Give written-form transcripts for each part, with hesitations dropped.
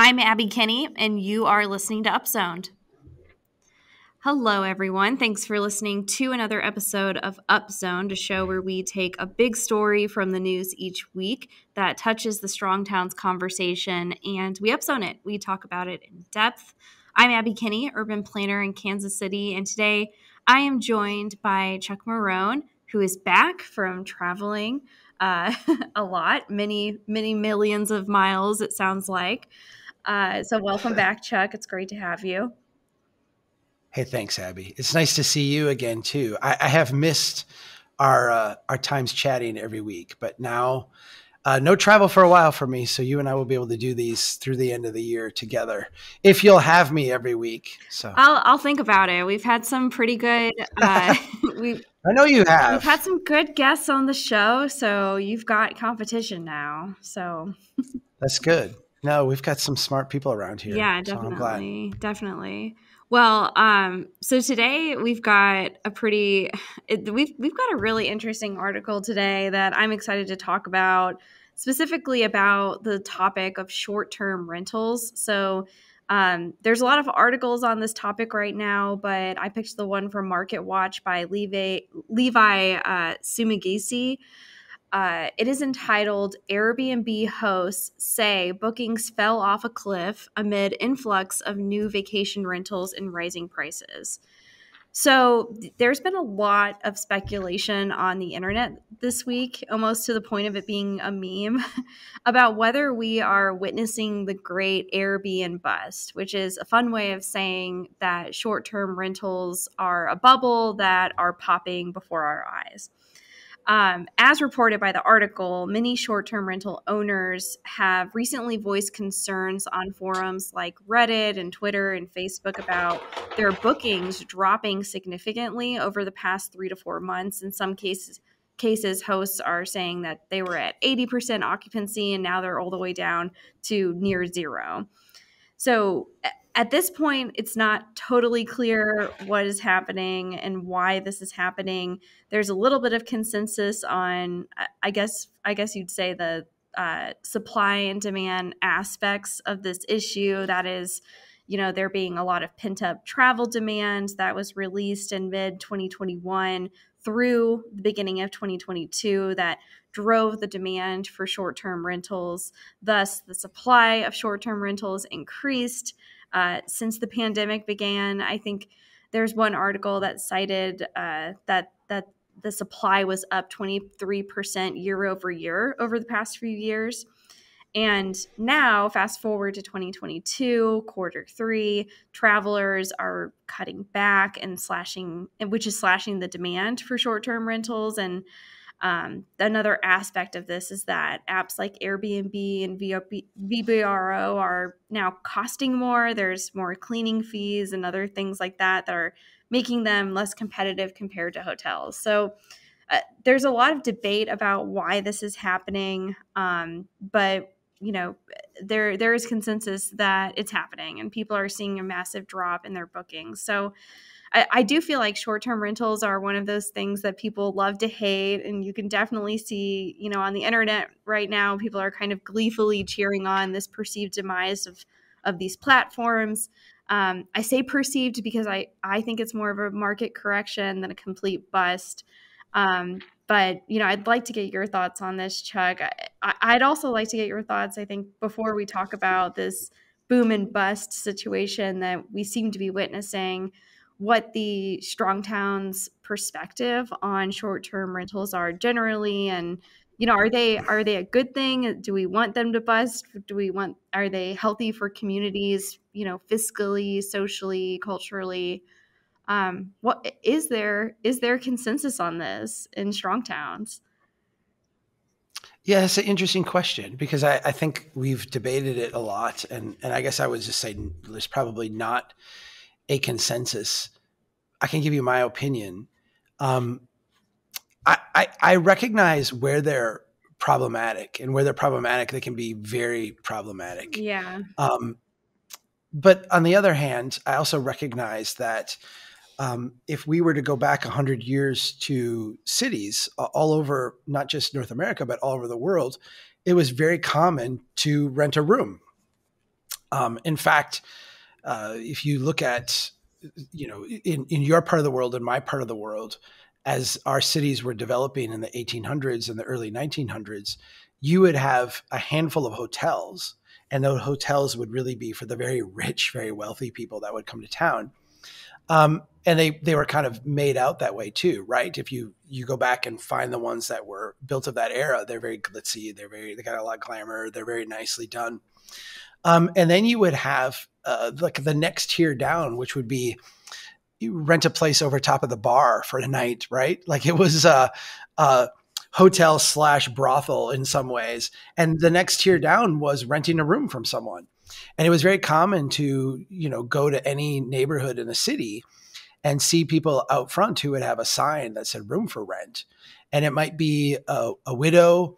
I'm Abby Kinney, and you are listening to Upzoned. Hello, everyone. Thanks for listening to another episode of Upzoned, a show where we take a big story from the news each week that touches the Strong Towns conversation, and we upzone it. We talk about it in depth. I'm Abby Kinney, urban planner in Kansas City, and today I am joined by Chuck Marohn, who is back from traveling a lot, many millions of miles, it sounds like. So welcome back, Chuck. It's great to have you. Hey, thanks, Abby. It's nice to see you again, too. I have missed our times chatting every week, but now no travel for a while for me. So you and I will be able to do these through the end of the year together if you'll have me every week. So I'll think about it. We've had some pretty good. I know you have. We've had some good guests on the show, so you've got competition now. So that's good. No, we've got some smart people around here. Yeah, definitely, definitely. Well, so today we've got a really interesting article today that I'm excited to talk about, specifically about the topic of short-term rentals. So there's a lot of articles on this topic right now, but I picked the one from Market Watch by Levi Sumigisi. It is entitled Airbnb Hosts Say Bookings Fell Off a Cliff Amid Influx of New Vacation Rentals and Rising Prices. So there's been a lot of speculation on the internet this week, almost to the point of it being a meme, about whether we are witnessing the great Airbnbust, which is a fun way of saying that short-term rentals are a bubble that are popping before our eyes. As reported by the article, many short-term rental owners have recently voiced concerns on forums like Reddit and Twitter and Facebook about their bookings dropping significantly over the past 3 to 4 months. In some cases, hosts are saying that they were at 80% occupancy and now they're all the way down to near zero. So at this point, it's not totally clear what is happening and why this is happening. There's a little bit of consensus on, I guess you'd say, the supply and demand aspects of this issue. That is, there being a lot of pent-up travel demand that was released in mid-2021 through the beginning of 2022 that drove the demand for short-term rentals. Thus, the supply of short-term rentals increased since the pandemic began. I think there's one article that cited that the supply was up 23% year over year over the past few years. And now, fast forward to 2022, quarter three, travelers are cutting back and which is slashing the demand for short-term rentals. And another aspect of this is that apps like Airbnb and VBRO are now costing more. There's more cleaning fees and other things like that are making them less competitive compared to hotels. So there's a lot of debate about why this is happening, but there is consensus that it's happening and people are seeing a massive drop in their bookings. So I do feel like short-term rentals are one of those things that people love to hate. And you can definitely see, on the internet right now, people are kind of gleefully cheering on this perceived demise of these platforms. I say perceived because I think it's more of a market correction than a complete bust. But, I'd like to get your thoughts on this, Chuck. I'd also like to get your thoughts, I think, before we talk about this boom and bust situation that we seem to be witnessing, what the Strong Towns perspective on short-term rentals are generally. And, are they a good thing? Do we want them to bust? Are they healthy for communities, fiscally, socially, culturally? What is there consensus on this in Strong Towns? Yeah, it's an interesting question because I think we've debated it a lot. And I guess I would just say there's probably not a consensus. I can give you my opinion. I recognize where they're problematic, and where they're problematic, they can be very problematic. Yeah. But on the other hand, I also recognize that if we were to go back 100 years to cities all over, not just North America, but all over the world, it was very common to rent a room. In fact, if you look at, in your part of the world and my part of the world, as our cities were developing in the 1800s and the early 1900s, you would have a handful of hotels, and those hotels would really be for the very rich, very wealthy people that would come to town. And they were kind of made out that way too, right? If you go back and find the ones that were built of that era, they're very glitzy, they got a lot of glamour, they're very nicely done. And then you would have like the next tier down, which would be you rent a place over top of the bar for a night, right? Like it was a hotel / brothel in some ways. And the next tier down was renting a room from someone. And it was very common to, go to any neighborhood in the city and see people out front who would have a sign that said room for rent. And it might be a widow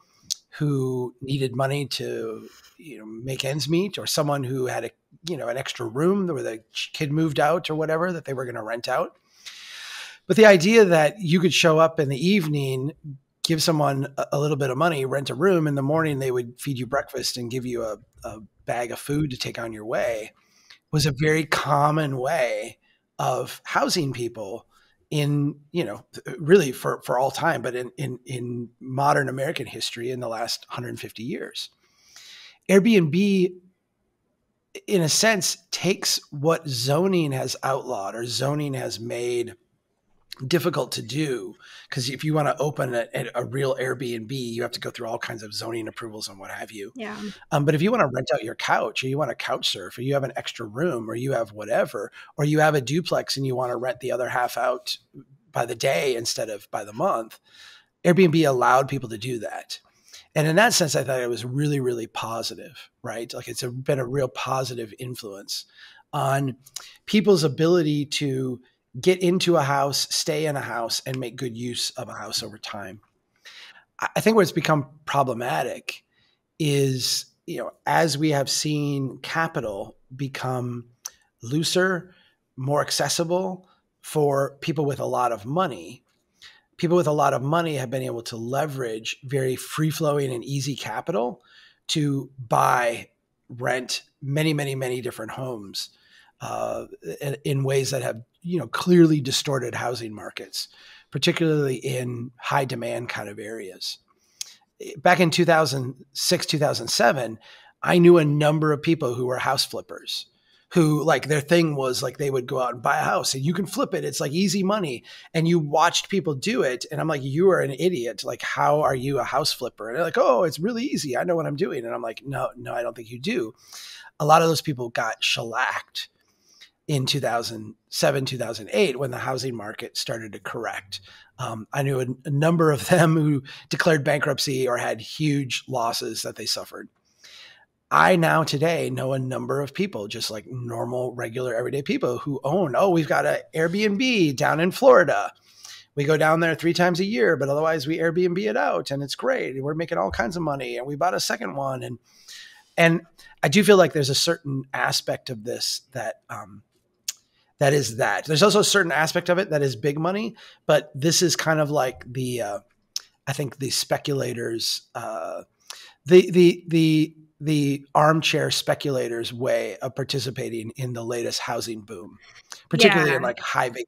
who needed money to, make ends meet, or someone who had an extra room where the kid moved out or whatever that they were going to rent out. But the idea that you could show up in the evening, give someone a little bit of money, rent a room, in the morning they would feed you breakfast and give you a bag of food to take on your way, was a very common way of housing people in, really for all time, but in modern American history in the last 150 years. Airbnb, in a sense, takes what zoning has outlawed or zoning has made difficult to do, because if you want to open a real Airbnb, you have to go through all kinds of zoning approvals and what have you. Yeah. But if you want to rent out your couch, or you want to couch surf, or you have an extra room, or you have whatever, or you have a duplex and you want to rent the other half out by the day instead of by the month, Airbnb allowed people to do that. And in that sense, I thought it was really, really positive, right? Like it's been a real positive influence on people's ability to get into a house, stay in a house, and make good use of a house over time. I think where it's become problematic is, as we have seen capital become looser, more accessible for people with a lot of money. People with a lot of money have been able to leverage very free-flowing and easy capital to buy, rent many, many, many different homes in ways that have, clearly distorted housing markets, particularly in high demand kind of areas. Back in 2006, 2007, I knew a number of people who were house flippers, who like their thing was like they would go out and buy a house and you can flip it. It's like easy money. And you watched people do it. And I'm like, you are an idiot. Like, how are you a house flipper? And they're like, oh, it's really easy. I know what I'm doing. And I'm like, no, I don't think you do. A lot of those people got shellacked in 2007, 2008, when the housing market started to correct. I knew a number of them who declared bankruptcy or had huge losses that they suffered. I now today know a number of people, just like normal, regular, everyday people who own, we've got an Airbnb down in Florida. We go down there 3 times a year, but otherwise we Airbnb it out and it's great. We're making all kinds of money and we bought a second one. And I do feel like there's a certain aspect of this that is that. There's also a certain aspect of it that is big money, but this is kind of like I think the speculators, the armchair speculators' way of participating in the latest housing boom, particularly in like high vacation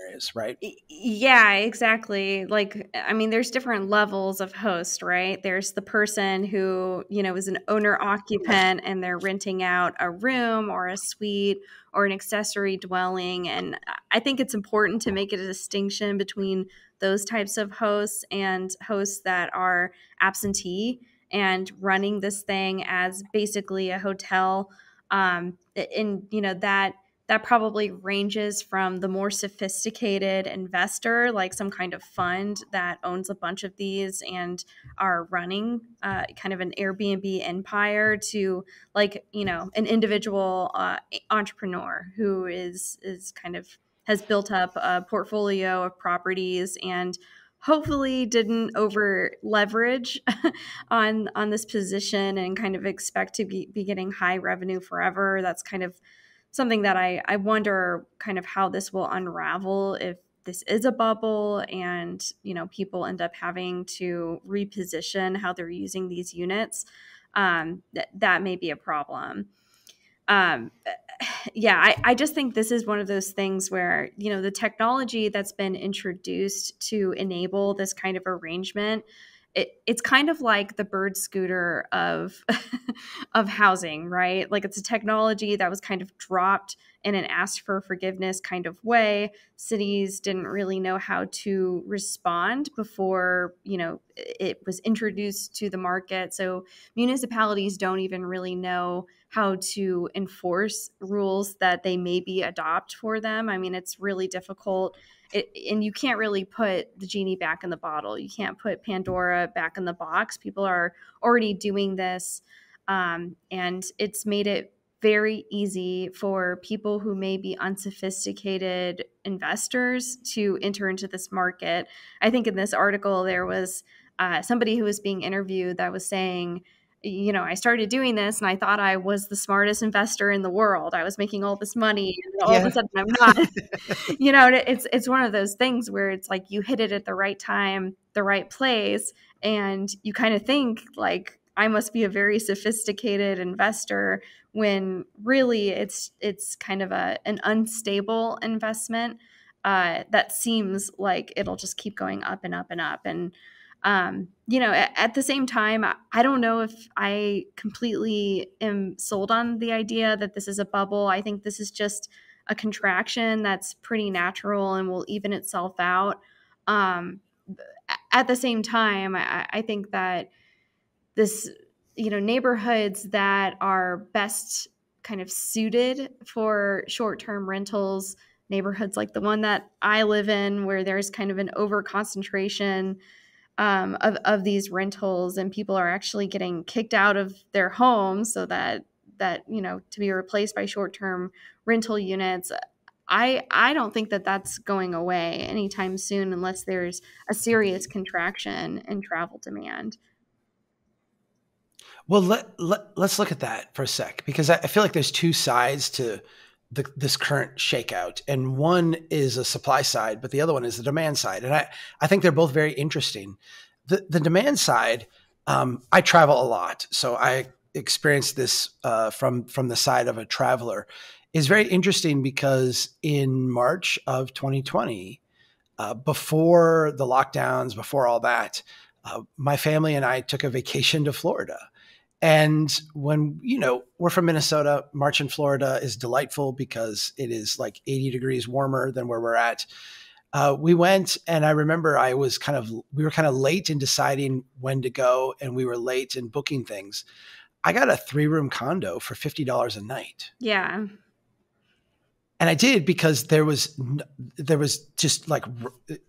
areas, right? Yeah, exactly. Like, I mean, there's different levels of host, right? There's the person who, is an owner occupant and they're renting out a room or a suite or an accessory dwelling. And I think it's important to make a distinction between those types of hosts and hosts that are absentee and running this thing as basically a hotel. And that probably ranges from the more sophisticated investor, like some kind of fund that owns a bunch of these and are running kind of an Airbnb empire, to like, an individual entrepreneur who is kind of has built up a portfolio of properties and hopefully didn't over leverage on this position and kind of expect to be getting high revenue forever. That's kind of something that I wonder kind of how this will unravel, if this is a bubble and, people end up having to reposition how they're using these units. That may be a problem. um, yeah, I just think this is one of those things where, the technology that's been introduced to enable this kind of arrangement, it's kind of like the bird scooter of of housing, right? Like, it's a technology that was kind of dropped in an ask for forgiveness kind of way. Cities didn't really know how to respond before, it was introduced to the market. So municipalities don't even really know how to enforce rules that they maybe adopt for them. I mean, it's really difficult. And you can't really put the genie back in the bottle. You can't put Pandora back in the box. People are already doing this. And it's made it very easy for people who may be unsophisticated investors to enter into this market. I think in this article, there was somebody who was being interviewed that was saying, I started doing this and I thought I was the smartest investor in the world. I was making all this money and all of a Yeah. sudden I'm not. It's one of those things where it's like you hit it at the right time, the right place, and you kind of think like, I must be a very sophisticated investor, when really it's kind of an unstable investment that seems like it'll just keep going up and up and up. And at the same time, I don't know if I completely am sold on the idea that this is a bubble. I think this is just a contraction that's pretty natural and will even itself out. Um, at the same time, I think that this, neighborhoods that are best kind of suited for short-term rentals, neighborhoods like the one that I live in, where there's kind of an over concentration of these rentals, and people are actually getting kicked out of their homes so that to be replaced by short-term rental units. I don't think that that's going away anytime soon unless there's a serious contraction in travel demand. Well, let's look at that for a sec, because I feel like there's two sides to this current shakeout, and one is a supply side, but the other one is the demand side. And I think they're both very interesting. The demand side, I travel a lot, so I experienced this from the side of a traveler, is very interesting because in March of 2020, before the lockdowns, before all that, my family and I took a vacation to Florida. And when, we're from Minnesota, March in Florida is delightful because it is like 80 degrees warmer than where we're at. We went, and I remember we were kind of late in deciding when to go, and we were late in booking things. I got a 3-room condo for $50 a night. Yeah. And I did because there was just like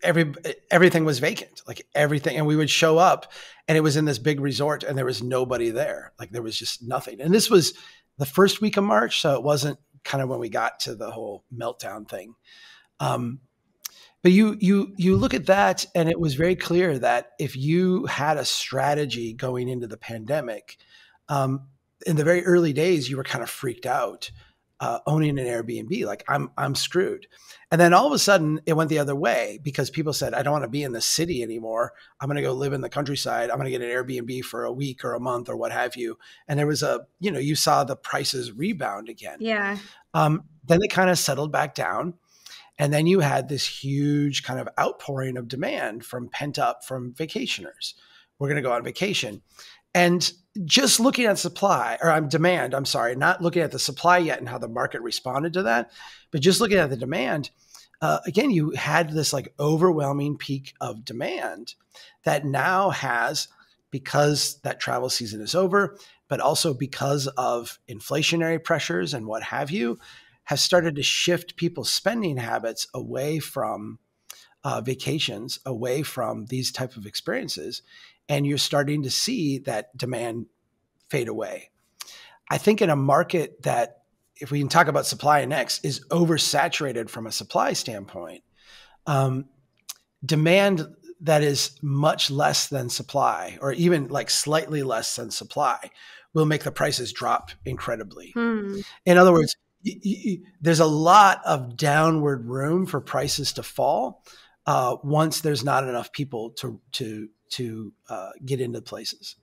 everything was vacant, like everything. And we would show up, and it was in this big resort, and there was nobody there. Like there was just nothing. And this was the first week of March, so it wasn't kind of when we got to the whole meltdown thing. But you look at that, and it was very clear that if you had a strategy going into the pandemic, in the very early days, you were kind of freaked out. Owning an Airbnb, like I'm screwed. And then all of a sudden it went the other way because people said, I don't want to be in the city anymore. I'm going to go live in the countryside. I'm going to get an Airbnb for a week or a month or what have you. And there was you saw the prices rebound again. Yeah. Then they kind of settled back down. And then you had this huge kind of outpouring of demand from vacationers. We're going to go on vacation. And just looking at demand, not looking at the supply yet and how the market responded to that, but just looking at the demand, again, you had this like overwhelming peak of demand that now has, because that travel season is over, but also because of inflationary pressures and what have you, has started to shift people's spending habits away from vacations, away from these type of experiences. And you're starting to see that demand fade away. I think in a market that, if we can talk about supply next, is oversaturated from a supply standpoint, demand that is much less than supply, or even like slightly less than supply, will make the prices drop incredibly. In other words, there's a lot of downward room for prices to fall once there's not enough people to get into places.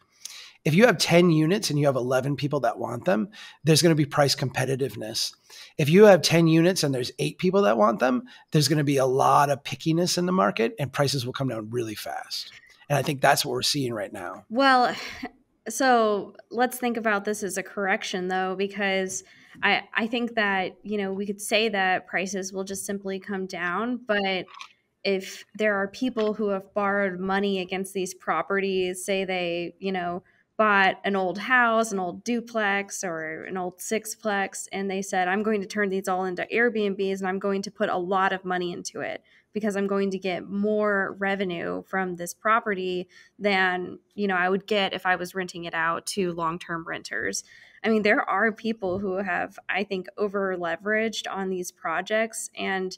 if you have 10 units and you have 11 people that want them, there's going to be price competitiveness. If you have 10 units and there's 8 people that want them, there's going to be a lot of pickiness in the market and prices will come down really fast. And I think that's what we're seeing right now. Well, so let's think about this as a correction, though, because I think that, we could say that prices will just simply come down, but if there are people who have borrowed money against these properties, say they, bought an old house, an old duplex or an old sixplex, and they said, I'm going to turn these all into Airbnbs and I'm going to put a lot of money into it because I'm going to get more revenue from this property than, I would get if I was renting it out to long-term renters. I mean, there are people who have, I think, over leveraged on these projects. And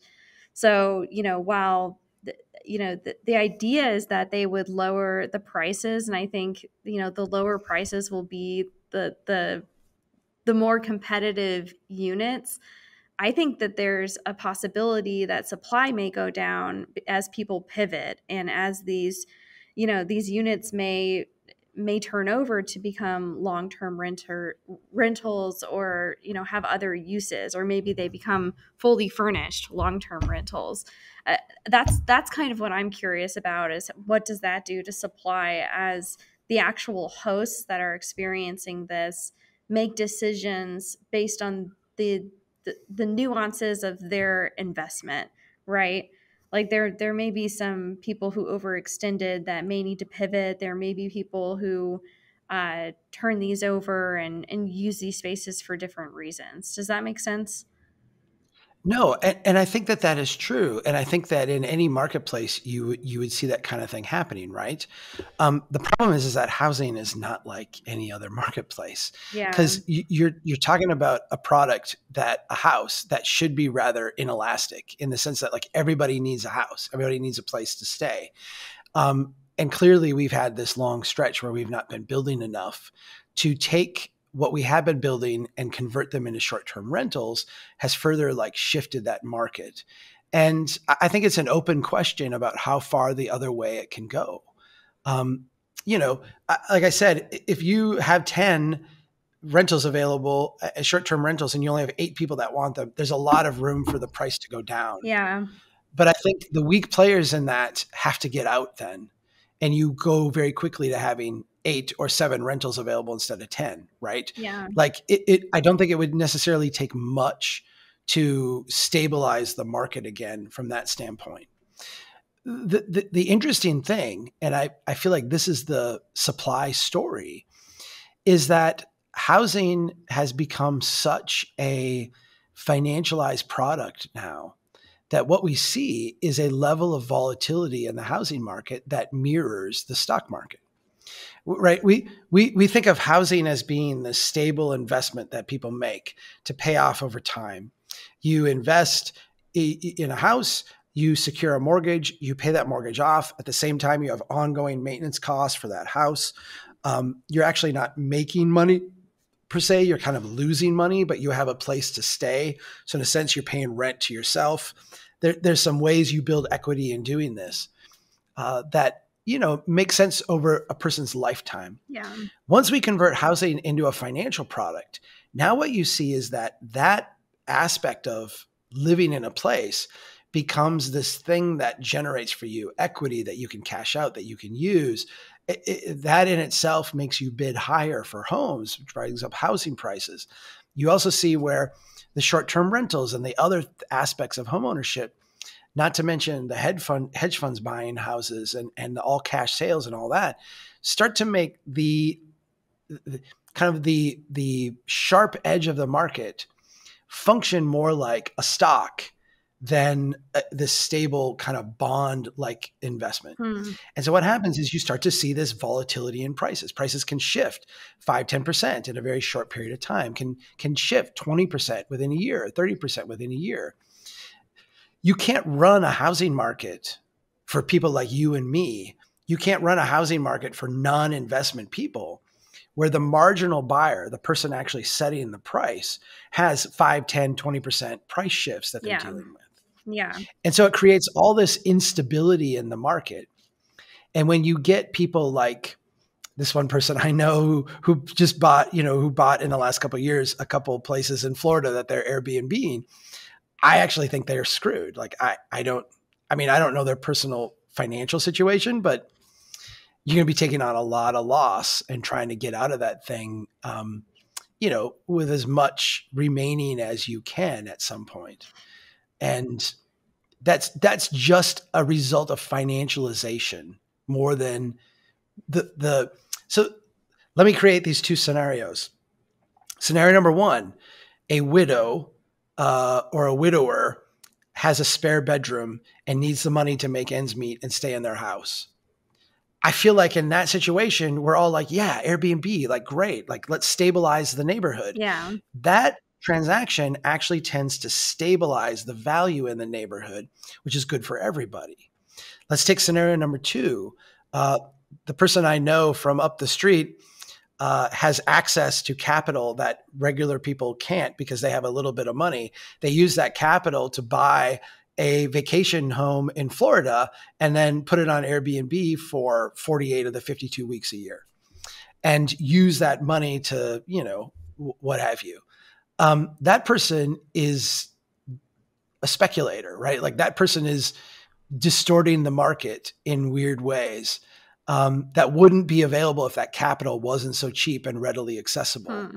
so, while the idea is that they would lower the prices, and I think the lower prices will be the more competitive units. I think that there's a possibility that supply may go down as people pivot and as these units may turn over to become long-term rentals, or have other uses, or maybe they become fully furnished long-term rentals. That's kind of what I'm curious about, is what does that do to supply as the actual hosts that are experiencing this make decisions based on the nuances of their investment, right? Like there may be some people who overextended that may need to pivot. There may be people who turn these over and use these spaces for different reasons. Does that make sense? No, and I think that that is true, and I think that in any marketplace you would see that kind of thing happening, right? The problem is that housing is not like any other marketplace, Yeah. because you're talking about a house that should be rather inelastic in the sense that like everybody needs a house, everybody needs a place to stay, and clearly we've had this long stretch where we've not been building enough to take what we have been building and convert them into short-term rentals has further like shifted that market. And I think it's an open question about how far the other way it can go. Like I said, if you have 10 rentals available, short-term rentals, and you only have 8 people that want them, there's a lot of room for the price to go down. Yeah. But I think the weak players in that have to get out then. And you go very quickly to having 8 or 7 rentals available instead of 10, right? Yeah. Like I don't think it would necessarily take much to stabilize the market again from that standpoint. The interesting thing, and I feel like this is the supply story, is that housing has become such a financialized product now that what we see is a level of volatility in the housing market that mirrors the stock market. Right. We think of housing as being the stable investment that people make to pay off over time. You invest in a house, you secure a mortgage, you pay that mortgage off. At the same time, you have ongoing maintenance costs for that house. You're actually not making money per se, you're kind of losing money, but you have a place to stay. So in a sense, you're paying rent to yourself. There's some ways you build equity in doing this that make sense over a person's lifetime. Yeah. Once we convert housing into a financial product, now what you see is that aspect of living in a place becomes this thing that generates for you equity that you can cash out, that you can use. That in itself makes you bid higher for homes, which drives up housing prices. You also see where the short-term rentals and the other aspects of homeownership, not to mention the hedge funds buying houses and the all cash sales and all that, start to make the kind of the sharp edge of the market function more like a stock than this stable kind of bond-like investment. And so what happens is you start to see this volatility in prices. Prices can shift 5-10% in a very short period of time, can shift 20% within a year, 30% within a year. You can't run a housing market for people like you and me. You can't run a housing market for non-investment people where the marginal buyer, the person actually setting the price, has 5, 10, 20% price shifts that they're dealing with. Yeah. And so it creates all this instability in the market. And when you get people like this one person I know who just bought, who bought in the last couple of years a couple of places in Florida that they're Airbnb. I actually think they're screwed. Like I don't know their personal financial situation, but you're going to be taking on a lot of loss and trying to get out of that thing, with as much remaining as you can at some point. And that's just a result of financialization more than so let me create these two scenarios. Scenario number one, a widow or a widower has a spare bedroom and needs the money to make ends meet and stay in their house. I feel like in that situation, we're all like, yeah, Airbnb, like great, like let's stabilize the neighborhood. Yeah. That transaction actually tends to stabilize the value in the neighborhood, which is good for everybody. Let's take scenario number two. The person I know from up the street has access to capital that regular people can't because they have a little bit of money. They use that capital to buy a vacation home in Florida and then put it on Airbnb for 48 of the 52 weeks a year and use that money to, what have you. That person is a speculator, right? Like that person is distorting the market in weird ways that wouldn't be available if that capital wasn't so cheap and readily accessible.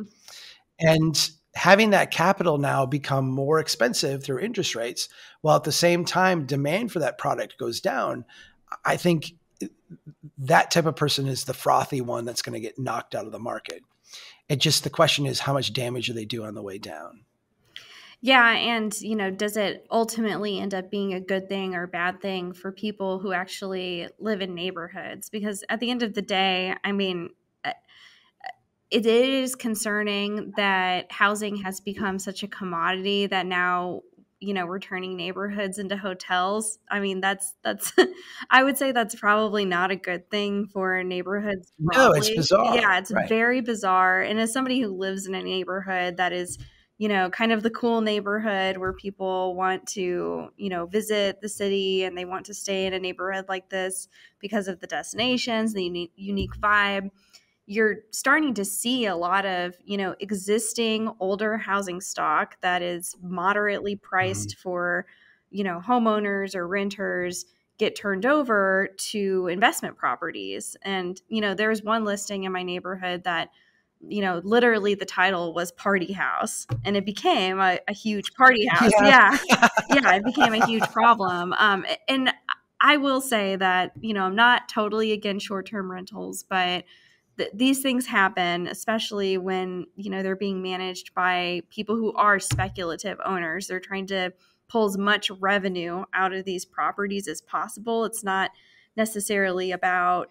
And having that capital now become more expensive through interest rates, while at the same time demand for that product goes down, I think that type of person is the frothy one that's going to get knocked out of the market. The question is, how much damage do they do on the way down? Yeah. And, does it ultimately end up being a good thing or bad thing for people who actually live in neighborhoods? Because at the end of the day, it is concerning that housing has become such a commodity that now, we're turning neighborhoods into hotels. That's I would say that's probably not a good thing for neighborhoods broadly. No, it's bizarre. Yeah, it's right. Very bizarre. And as somebody who lives in a neighborhood that is, kind of the cool neighborhood where people want to, visit the city and they want to stay in a neighborhood like this because of the destinations, the unique vibe, you're starting to see a lot of, existing older housing stock that is moderately priced for, homeowners or renters get turned over to investment properties. And, there's one listing in my neighborhood that, literally the title was Party House, and it became a huge party house. Yeah. Yeah. It became a huge problem. And I will say that, I'm not totally against short-term rentals, but these things happen, especially when, they're being managed by people who are speculative owners. They're trying to pull as much revenue out of these properties as possible. It's not necessarily about,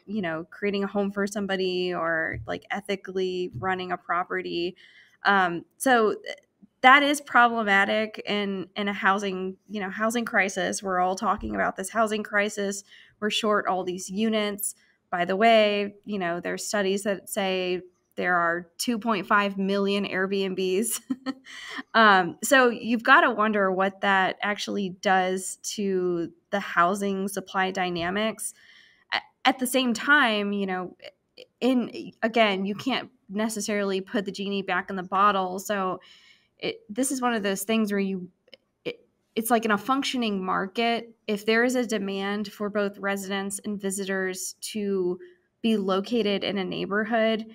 creating a home for somebody or like ethically running a property. So that is problematic in a housing crisis. We're all talking about this housing crisis. We're short all these units. By the way, there's studies that say there are 2.5 million Airbnbs. So you've got to wonder what that actually does to the housing supply dynamics. At the same time, again, you can't necessarily put the genie back in the bottle. So this is one of those things where it's like in a functioning market, if there is a demand for both residents and visitors to be located in a neighborhood,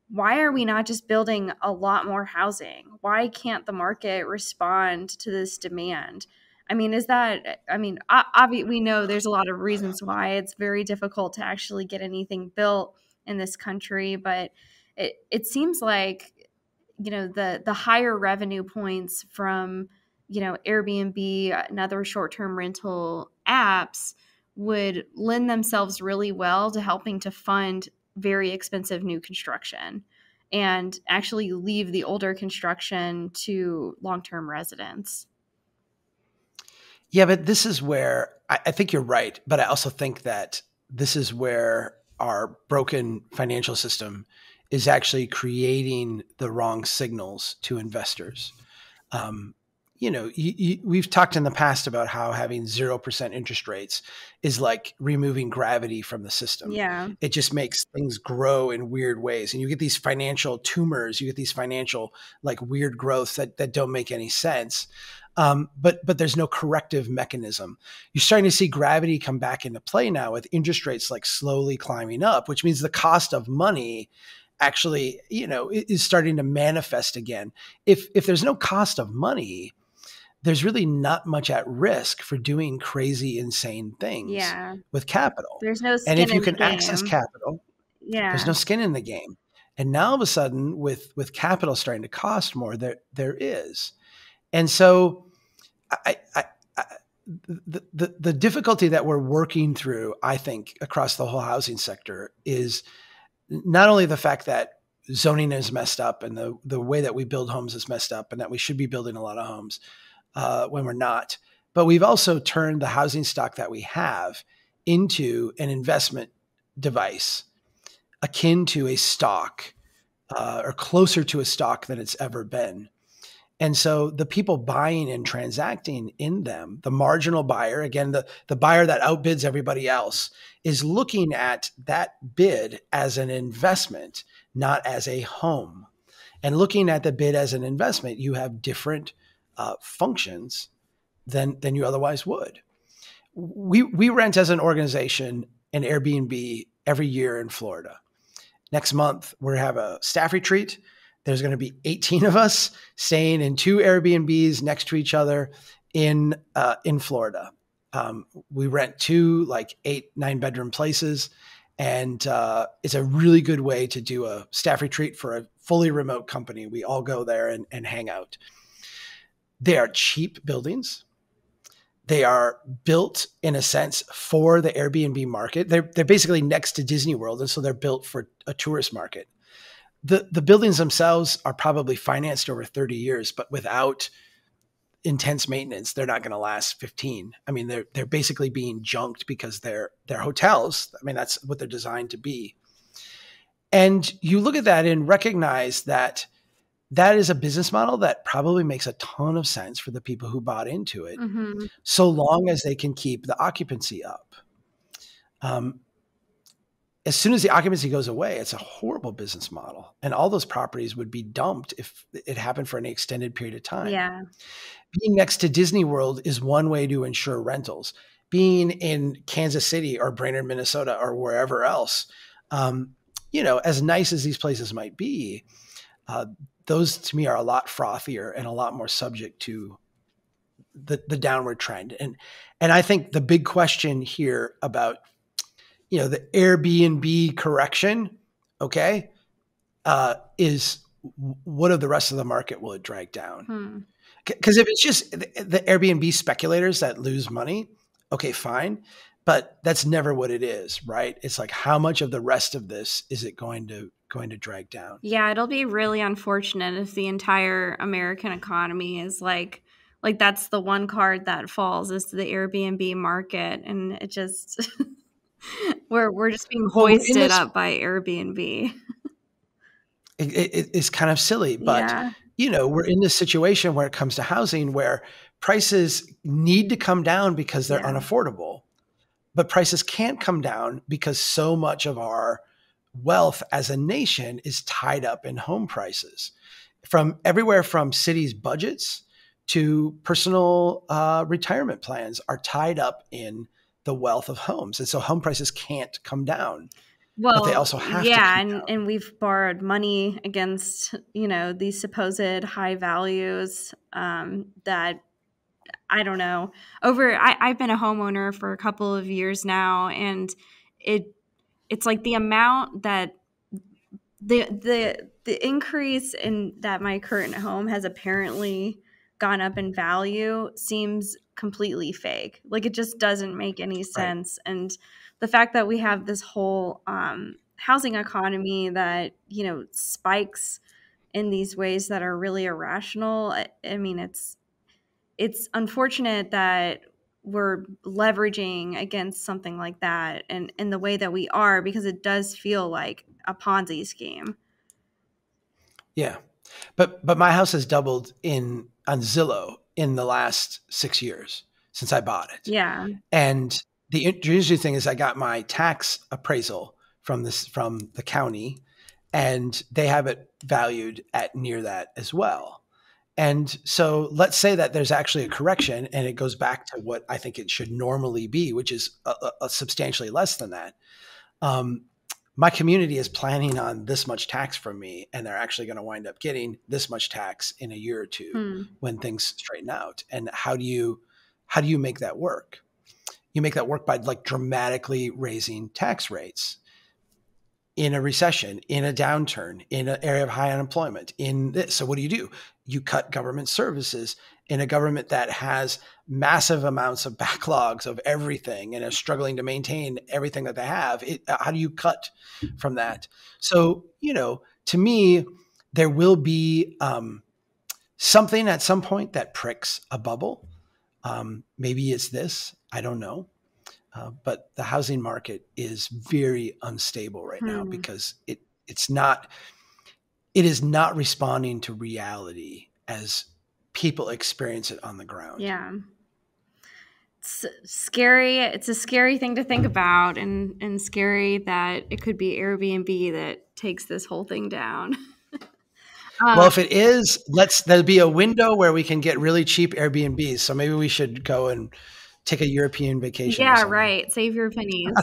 why are we not just building a lot more housing? Why can't the market respond to this demand? We know there's a lot of reasons why it's very difficult to actually get anything built in this country, but it seems like, the higher revenue points from, Airbnb and other short-term rental apps would lend themselves really well to helping to fund very expensive new construction and actually leave the older construction to long-term residents. Yeah, but this is where I think you're right. But I also think that this is where our broken financial system is actually creating the wrong signals to investors. we've talked in the past about how having 0% interest rates is like removing gravity from the system. Yeah. It just makes things grow in weird ways. And you get these financial tumors, you get these financial like weird growths that don't make any sense. But there's no corrective mechanism. You're starting to see gravity come back into play now with interest rates like slowly climbing up, which means the cost of money actually, is starting to manifest again. If there's no cost of money, there's really not much at risk for doing crazy, insane things Yeah. with capital. There's no And skin if you in the can access game. capital, there's Yeah. no skin in the game. And now all of a sudden, with capital starting to cost more, there is. And so I the difficulty that we're working through, I think, across the whole housing sector is not only the fact that zoning is messed up and the way that we build homes is messed up and that we should be building a lot of homes when we're not, but we've also turned the housing stock that we have into an investment device akin to a stock or closer to a stock than it's ever been. And so the people buying and transacting in them, the marginal buyer, again, the buyer that outbids everybody else, is looking at that bid as an investment, not as a home. And looking at the bid as an investment, you have different functions than you otherwise would. We rent as an organization an Airbnb every year in Florida. Next month, we have a staff retreat. There's going to be 18 of us staying in 2 Airbnbs next to each other in Florida. We rent 2 like 8-9 bedroom places, and it's a really good way to do a staff retreat for a fully remote company. We all go there and hang out. They are cheap buildings. They are built in a sense for the Airbnb market. They're basically next to Disney World, and so they're built for a tourist market. The buildings themselves are probably financed over 30 years, but without intense maintenance, they're not going to last 15. I mean, they're basically being junked because they're hotels. I mean, that's what they're designed to be. And you look at that and recognize that is a business model that probably makes a ton of sense for the people who bought into it, so long as they can keep the occupancy up. As soon as the occupancy goes away, it's a horrible business model. And all those properties would be dumped if it happened for any extended period of time. Yeah. Being next to Disney World is one way to ensure rentals. Being in Kansas City or Brainerd, Minnesota, or wherever else, as nice as these places might be, those to me are a lot frothier and a lot more subject to the downward trend. And I think the big question here about the Airbnb correction, okay, is what of the rest of the market will it drag down? Because if it's just the Airbnb speculators that lose money, okay, fine. But that's never what it is, right? It's like, how much of the rest of this is it going to drag down? Yeah, it'll be really unfortunate if the entire American economy is like that's the one card that falls is the Airbnb market, and it just we're just being hoisted up by Airbnb. It's kind of silly, but yeah. We're in this situation where it comes to housing where prices need to come down because they're unaffordable, but prices can't come down because so much of our wealth as a nation is tied up in home prices, from everywhere from cities' budgets to personal retirement plans are tied up in the wealth of homes. And so home prices can't come down. Well, but they also have to come down. And we've borrowed money against, these supposed high values that, I don't know, I've been a homeowner for a couple of years now, and it's like the amount that the increase in that my current home has apparently gone up in value seems completely fake. Like, it just doesn't make any sense. Right. And the fact that we have this whole housing economy that, spikes in these ways that are really irrational. I mean, it's unfortunate that we're leveraging against something like that and in the way that we are, because it does feel like a Ponzi scheme. Yeah. But my house has doubled on Zillow in the last 6 years since I bought it. Yeah. And the interesting thing is I got my tax appraisal from the county, and they have it valued at near that as well. And so let's say that there's actually a correction and it goes back to what I think it should normally be, which is a substantially less than that. My community is planning on this much tax from me, and they're actually going to wind up getting this much tax in a year or two when things straighten out. And how do you make that work? You make that work by like dramatically raising tax rates in a recession, in a downturn, in an area of high unemployment, in this. So what do? You cut government services in a government that has massive amounts of backlogs of everything and is struggling to maintain everything that they have. How do you cut from that? So, to me, there will be something at some point that pricks a bubble. Maybe it's this, I don't know. But the housing market is very unstable right now because it is not responding to reality as people experience it on the ground. Yeah. It's scary. It's a scary thing to think about, and scary that it could be Airbnb that takes this whole thing down. Well, if it is, there'll be a window where we can get really cheap Airbnbs. So maybe we should go and take a European vacation. Yeah, right. Save your pennies.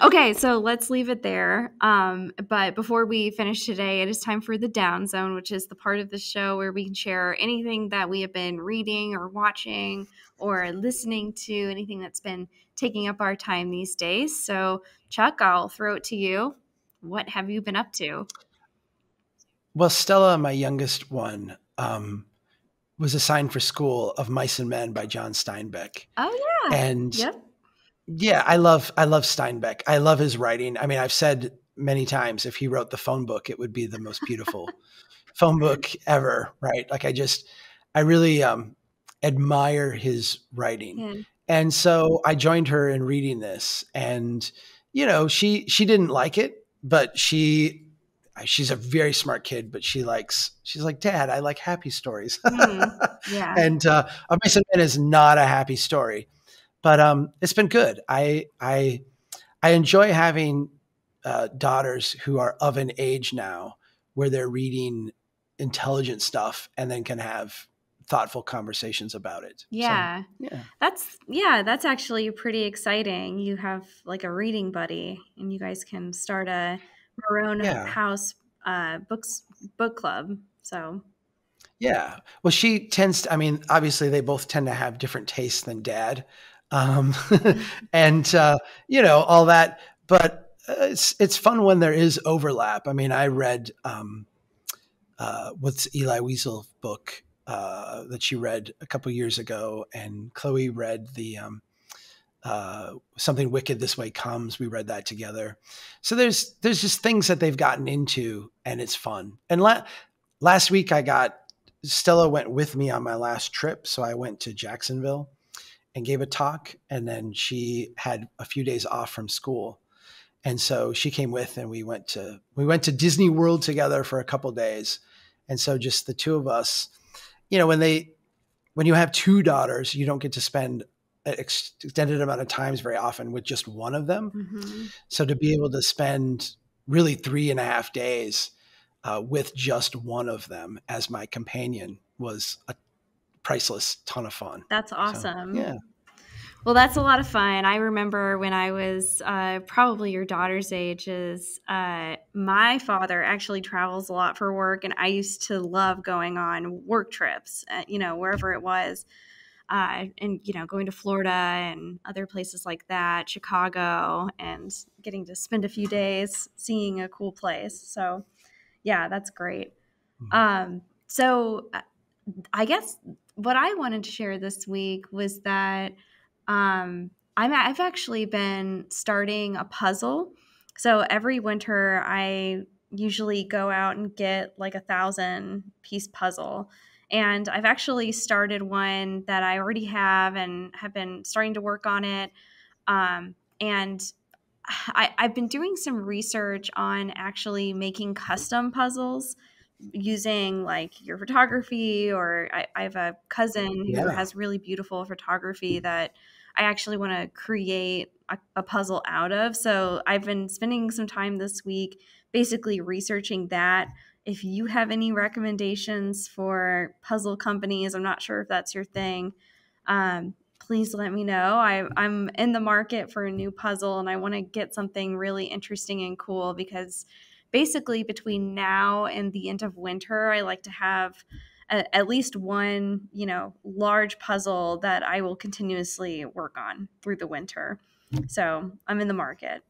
Okay, so let's leave it there. But before we finish today, it is time for the Down Zone, which is the part of the show where we can share anything that we have been reading or watching or listening to, anything that's been taking up our time these days. So, Chuck, I'll throw it to you. What have you been up to? Well, Stella, my youngest one, was assigned for school of Mice and Men by John Steinbeck. Oh yeah. And yep. Yeah, I love Steinbeck. I love his writing. I mean, I've said many times if he wrote the phone book, it would be the most beautiful phone book ever, right? Like I really admire his writing. Yeah. And so I joined her in reading this, and she didn't like it, but she's a very smart kid, but she's like, Dad, I like happy stories. Yeah. And A Mice and Men is not a happy story, but it's been good. I enjoy having daughters who are of an age now where they're reading intelligent stuff and then can have thoughtful conversations about it. Yeah. So, That's actually pretty exciting. You have like a reading buddy, and you guys can start a Marohn house book club. So yeah. Well, she tends to, I mean, obviously they both tend to have different tastes than Dad. And all that, but it's fun when there is overlap. I mean, I read what's Eli Wiesel book that she read a couple years ago, and Chloe read the Something Wicked This Way Comes. We read that together. So there's just things that they've gotten into, and it's fun. And last week Stella went with me on my last trip, so I went to Jacksonville and gave a talk, and then she had a few days off from school, and so she came with, and we went to Disney World together for a couple days. And so just the two of us, when you have two daughters, you don't get to spend an extended amount of times very often with just one of them. Mm-hmm. So to be able to spend really 3.5 days with just one of them as my companion was a priceless ton of fun. That's awesome. So, yeah. Well, that's a lot of fun. I remember when I was probably your daughter's ages, my father actually travels a lot for work, and I used to love going on work trips, wherever it was, and, going to Florida and other places like that, Chicago, and getting to spend a few days seeing a cool place. So, yeah, that's great. So I guess what I wanted to share this week was that I've actually been starting a puzzle. So every winter, I usually go out and get like 1,000-piece puzzle. And I've actually started one that I already have and have been starting to work on it. And I've been doing some research on actually making custom puzzles using like your photography, or I have a cousin who Yeah. has really beautiful photography that I actually want to create a puzzle out of. So I've been spending some time this week basically researching that. If you have any recommendations for puzzle companies, I'm not sure if that's your thing. Please let me know. I'm in the market for a new puzzle, and I want to get something really interesting and cool because basically between now and the end of winter, I like to have at least one, large puzzle that I will continuously work on through the winter. So I'm in the market.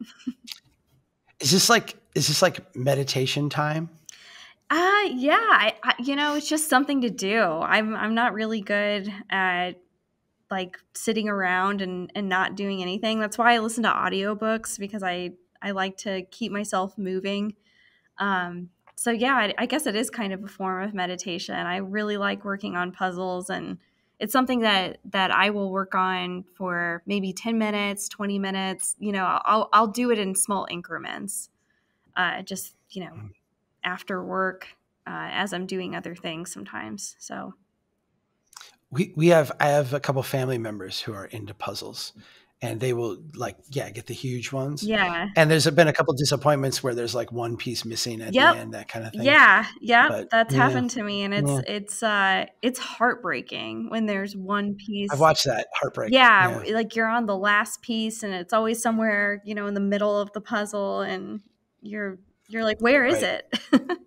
Is this like meditation time? Yeah, it's just something to do. I'm not really good at like sitting around and not doing anything. That's why I listen to audiobooks, because I like to keep myself moving. So yeah, I guess it is kind of a form of meditation. I really like working on puzzles, and it's something that I will work on for maybe 10 minutes, 20 minutes. I'll do it in small increments. Just, after work, as I'm doing other things sometimes. So I have a couple family members who are into puzzles, and they will get the huge ones. yeah. And there's been a couple disappointments where there's like one piece missing at the Yep. end, that kind of thing. Yeah. Yep. But That's yeah, happened to me. And yeah, it's heartbreaking when there's one I've piece. watched that Heartbreak. Yeah. Yeah, Like you're on the last piece and it's always somewhere, in the middle of the puzzle, and you're like, where is right. it?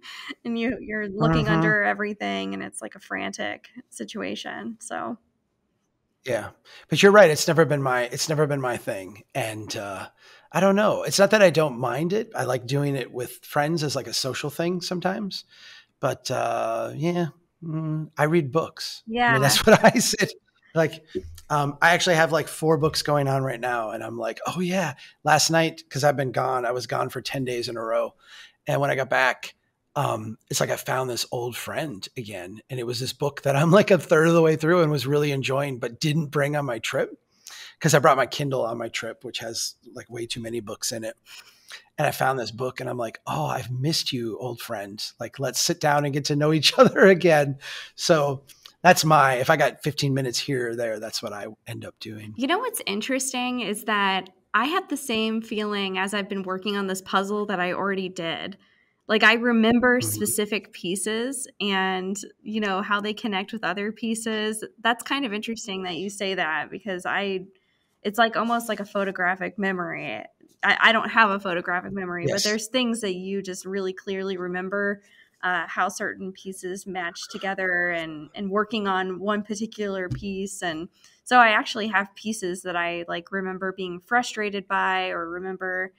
And you're looking Hmm. under everything, and it's like a frantic situation. So Yeah, but you're right. It's never been my thing, and I don't know. It's not that I don't mind it. I like doing it with friends as like a social thing sometimes. But yeah, I read books. I mean, yeah. that's what I said. Like, I actually have like 4 books going on right now, and I'm like, oh yeah. Last night, because I've been gone, I was gone for 10 days in a row, and when I got back, it's like I found this old friend again, and it was this book that I'm like a third of the way through and was really enjoying, but didn't bring on my trip because I brought my Kindle on my trip, which has like way too many books in it. And I found this book and I'm like, oh, I've missed you, old friend. Like, let's sit down and get to know each other again. So if I got 15 minutes here or there, that's what I end up doing. What's interesting is that I had the same feeling as I've been working on this puzzle that I already did. Like I remember Mhm. specific pieces and, how they connect with other pieces. That's kind of interesting that you say that, because it's like almost like a photographic memory. I don't have a photographic memory, but Yes. there's things that you just really clearly remember, how certain pieces match together, and working on one particular piece. And so I actually have pieces that I like remember being frustrated by, or remember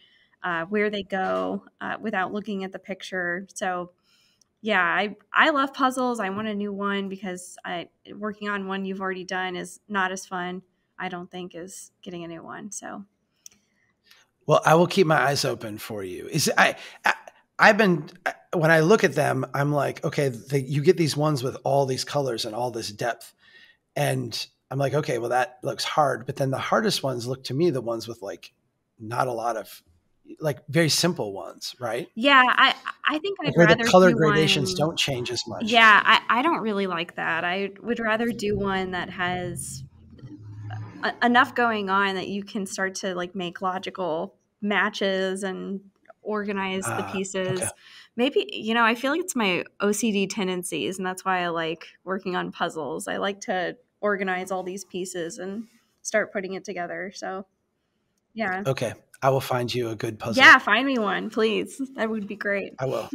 where they go without looking at the picture. So yeah, I love puzzles. I want a new one because working on one you've already done is not as fun, I don't think, as getting a new one. So Well, I will keep my eyes open for you. I've been, when I look at them, I'm like, okay, you get these ones with all these colors and all this depth. And I'm like, okay, well, that looks hard. But then the hardest ones look to me the ones with like not a lot of, like, very simple ones, right? yeah, I think I'd Like where the rather color do gradations one. don't change as much. Yeah, I don't really like that. I would rather do one that has enough going on that you can start to like make logical matches and organize the Okay. pieces. Maybe, I feel like it's my OCD tendencies, and that's why I like working on puzzles. I like to organize all these pieces and start putting it together. So, yeah. Okay. I will find you a good Yeah, puzzle. find me one, please. That would be great. I will.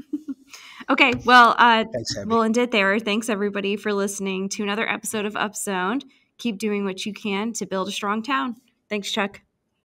Okay, well, Thanks, we'll Abby. end it there. Thanks everybody for listening to another episode of Upzoned. Keep doing what you can to build a strong town. Thanks, Chuck.